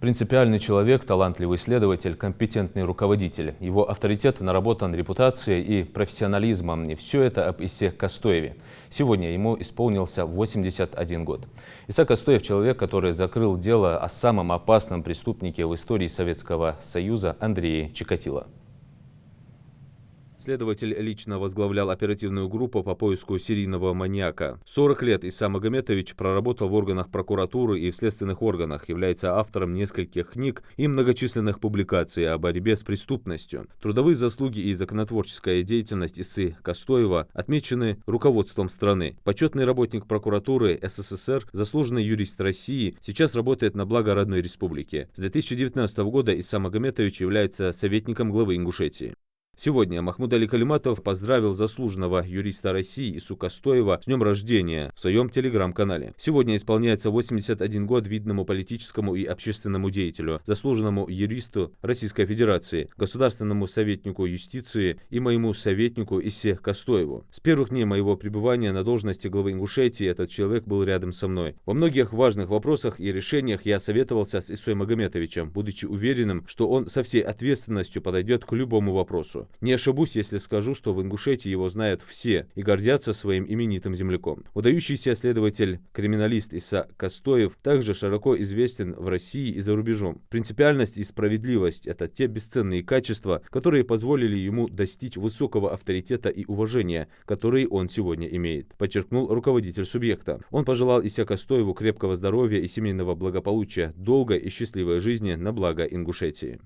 Принципиальный человек, талантливый исследователь, компетентный руководитель. Его авторитет наработан репутацией и профессионализмом. И все это об Исе Костоеве. Сегодня ему исполнился 81 год. Иса Костоев – человек, который закрыл дело о самом опасном преступнике в истории Советского Союза Андрее Чикатило. Следователь лично возглавлял оперативную группу по поиску серийного маньяка. 40 лет Иса Магометович проработал в органах прокуратуры и в следственных органах, является автором нескольких книг и многочисленных публикаций о борьбе с преступностью. Трудовые заслуги и законотворческая деятельность Исы Костоева отмечены руководством страны. Почетный работник прокуратуры СССР, заслуженный юрист России, сейчас работает на благо родной республики. С 2019 года Иса Магометович является советником главы Ингушетии. Сегодня Махмуд Али Калиматов поздравил заслуженного юриста России Ису Костоева с днем рождения в своем телеграм-канале. Сегодня исполняется 81 год видному политическому и общественному деятелю, заслуженному юристу Российской Федерации, государственному советнику юстиции и моему советнику Исе Костоеву. С первых дней моего пребывания на должности главы Ингушетии этот человек был рядом со мной. Во многих важных вопросах и решениях я советовался с Исой Магометовичем, будучи уверенным, что он со всей ответственностью подойдет к любому вопросу. Не ошибусь, если скажу, что в Ингушетии его знают все и гордятся своим именитым земляком. Выдающийся следователь-криминалист Иса Костоев также широко известен в России и за рубежом. Принципиальность и справедливость – это те бесценные качества, которые позволили ему достичь высокого авторитета и уважения, которые он сегодня имеет, подчеркнул руководитель субъекта. Он пожелал Исе Костоеву крепкого здоровья и семейного благополучия, долгой и счастливой жизни на благо Ингушетии.